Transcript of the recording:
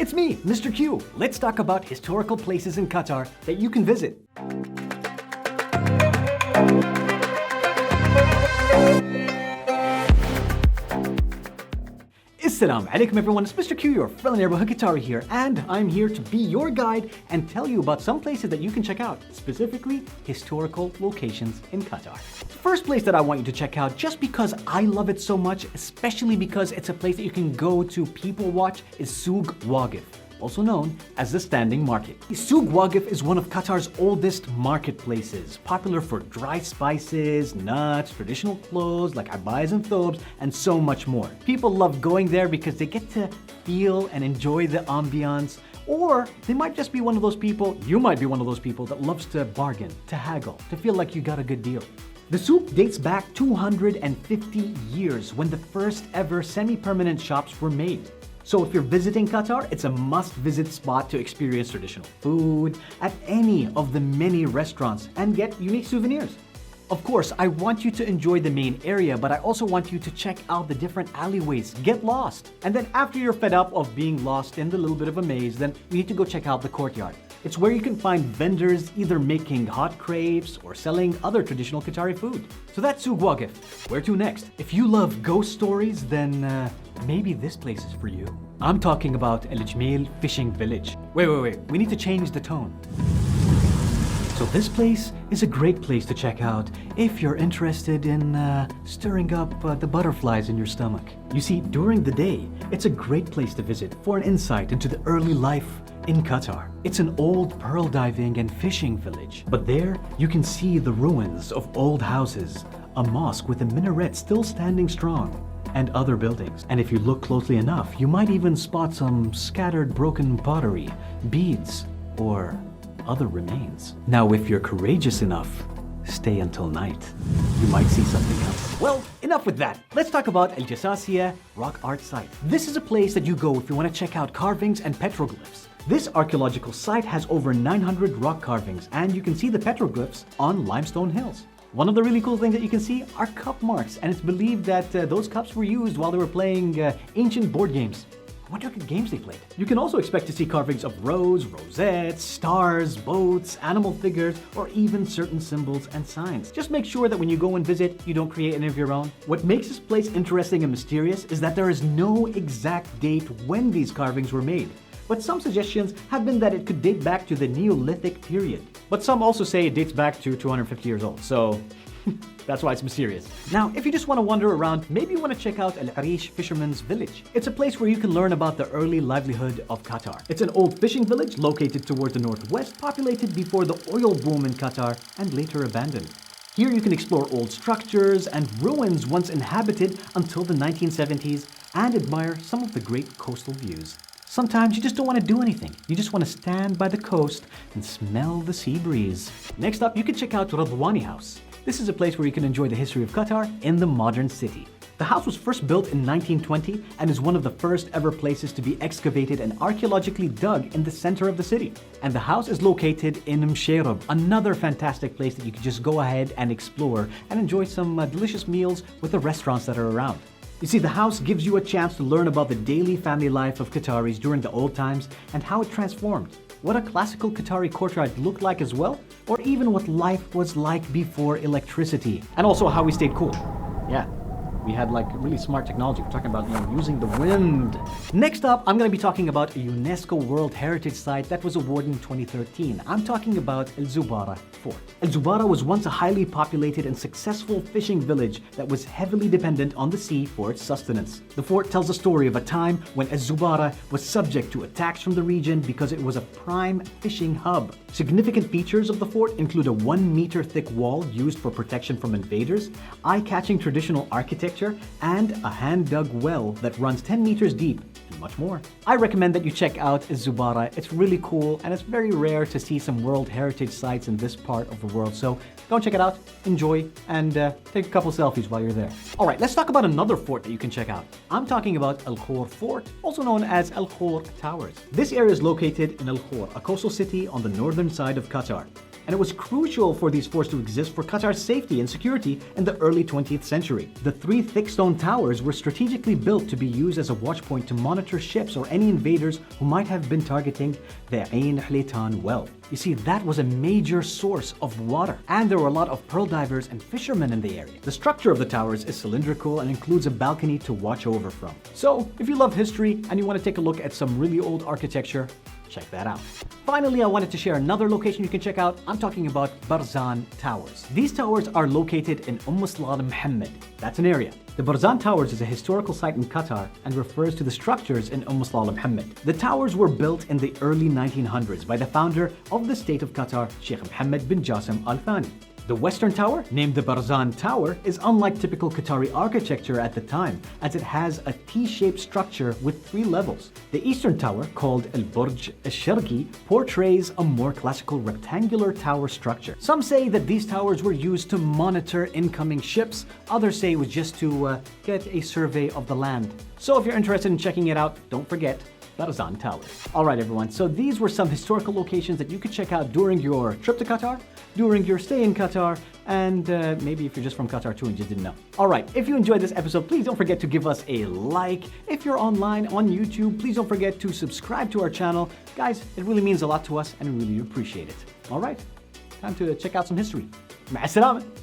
It's me, Mr. Q. Let's talk about historical places in Qatar that you can visit. Assalamu alaikum everyone, it's Mr. Q, your friendly neighborhood Qatari here, and I'm here to be your guide and tell you about some places that you can check out, specifically historical locations in Qatar. The first place that I want you to check out, just because I love it so much, especially because it's a place that you can go to people watch, is Souq Waqif, also known as the Standing Market. Souq Waqif is one of Qatar's oldest marketplaces, popular for dry spices, nuts, traditional clothes like abayas and thobes, and so much more. People love going there because they get to feel and enjoy the ambiance, or they might just be one of those people, you might be one of those people that loves to bargain, to haggle, to feel like you got a good deal. The souk dates back 250 years when the first ever semi-permanent shops were made. So if you're visiting Qatar, it's a must-visit spot to experience traditional food at any of the many restaurants and get unique souvenirs. Of course, I want you to enjoy the main area, but I also want you to check out the different alleyways, get lost. And then after you're fed up of being lost in the little bit of a maze, then you need to go check out the courtyard. It's where you can find vendors either making hot crepes or selling other traditional Qatari food. So that's Souq Waqif. Where to next? If you love ghost stories, then maybe this place is for you. I'm talking about Fishermans Village. Wait, we need to change the tone. So this place is a great place to check out if you're interested in stirring up the butterflies in your stomach. You see, during the day, it's a great place to visit for an insight into the early life in Qatar. It's an old pearl diving and fishing village, but there you can see the ruins of old houses, a mosque with a minaret still standing strong, and other buildings. And if you look closely enough, you might even spot some scattered broken pottery, beads, or other remains. Now, if you're courageous enough, stay until night. You might see something else. Well, enough with that. Let's talk about ELESIA Rock Art Site. This is a place that you go if you want to check out carvings and petroglyphs. This archaeological site has over 900 rock carvings, and you can see the petroglyphs on limestone hills. One of the really cool things that you can see are cup marks, and it's believed that those cups were used while they were playing ancient board games. I wonder what games they played. You can also expect to see carvings of rose, rosettes, stars, boats, animal figures, or even certain symbols and signs. Just make sure that when you go and visit, you don't create any of your own. What makes this place interesting and mysterious is that there is no exact date when these carvings were made. But some suggestions have been that it could date back to the Neolithic period. But some also say it dates back to 250 years old, so that's why it's mysterious. Now, if you just want to wander around, maybe you want to check out Fishermans Village. It's a place where you can learn about the early livelihood of Qatar. It's an old fishing village located towards the northwest, populated before the oil boom in Qatar and later abandoned. Here you can explore old structures and ruins once inhabited until the 1970s and admire some of the great coastal views. Sometimes you just don't want to do anything. You just want to stand by the coast and smell the sea breeze. Next up, you can check out Rani House. This is a place where you can enjoy the history of Qatar in the modern city. The house was first built in 1920 and is one of the first ever places to be excavated and archaeologically dug in the center of the city. And the house is located in Msheirab, another fantastic place that you can just go ahead and explore and enjoy some delicious meals with the restaurants that are around. You see, the house gives you a chance to learn about the daily family life of Qataris during the old times and how it transformed, what a classical Qatari courtyard looked like as well, or even what life was like before electricity, and also how we stayed cool. Yeah. We had like really smart technology. We're talking about using the wind. Next up, I'm going to be talking about a UNESCO World Heritage Site that was awarded in 2013. I'm talking about Zubara Fort. Zubara was once a highly populated and successful fishing village that was heavily dependent on the sea for its sustenance. The fort tells the story of a time when Zubara was subject to attacks from the region because it was a prime fishing hub. Significant features of the fort include a 1-meter thick wall used for protection from invaders, eye-catching traditional architecture, and a hand-dug well that runs 10 meters deep, and much more. I recommend that you check out Zubara. It's really cool, and it's very rare to see some World Heritage sites in this part of the world, so go and check it out, enjoy, and take a couple selfies while you're there. Alright, let's talk about another fort that you can check out. I'm talking about Alor Fort, also known as Alor Towers. This area is located in Alor, a coastal city on the northern side of Qatar. and it was crucial for these forts to exist for Qatar's safety and security in the early 20th century. The 3 thick stone towers were strategically built to be used as a watchpoint to monitor ships or any invaders who might have been targeting the Ain Hleitan well. You see, that was a major source of water, and there were a lot of pearl divers and fishermen in the area. The structure of the towers is cylindrical and includes a balcony to watch over from. So, if you love history and you want to take a look at some really old architecture, check that out. Finally, I wanted to share another location you can check out. I'm talking about Barzan Towers. These towers are located in Salam Mohammed. That's an area. The Barzan Towers is a historical site in Qatar and refers to the structures in Salam Mohammed. The towers were built in the early 1900s by the founder of the state of Qatar, Sheikh Mohammed bin Jassim Al Thani. The western tower, named the Barzan Tower, is unlike typical Qatari architecture at the time, as it has a T-shaped structure with 3 levels. The eastern tower, called Al-Burj Al-Sharqi, portrays a more classical rectangular tower structure. Some say that these towers were used to monitor incoming ships, others say it was just to get a survey of the land. So if you're interested in checking it out, don't forget Barzan Towers. Alright everyone, so these were some historical locations that you could check out during your trip to Qatar, during your stay in Qatar, and maybe if you're just from Qatar too and just didn't know. Alright, if you enjoyed this episode, please don't forget to give us a like. If you're online on YouTube, please don't forget to subscribe to our channel. Guys, it really means a lot to us and we really appreciate it. Alright, time to check out some history. مع السلامة.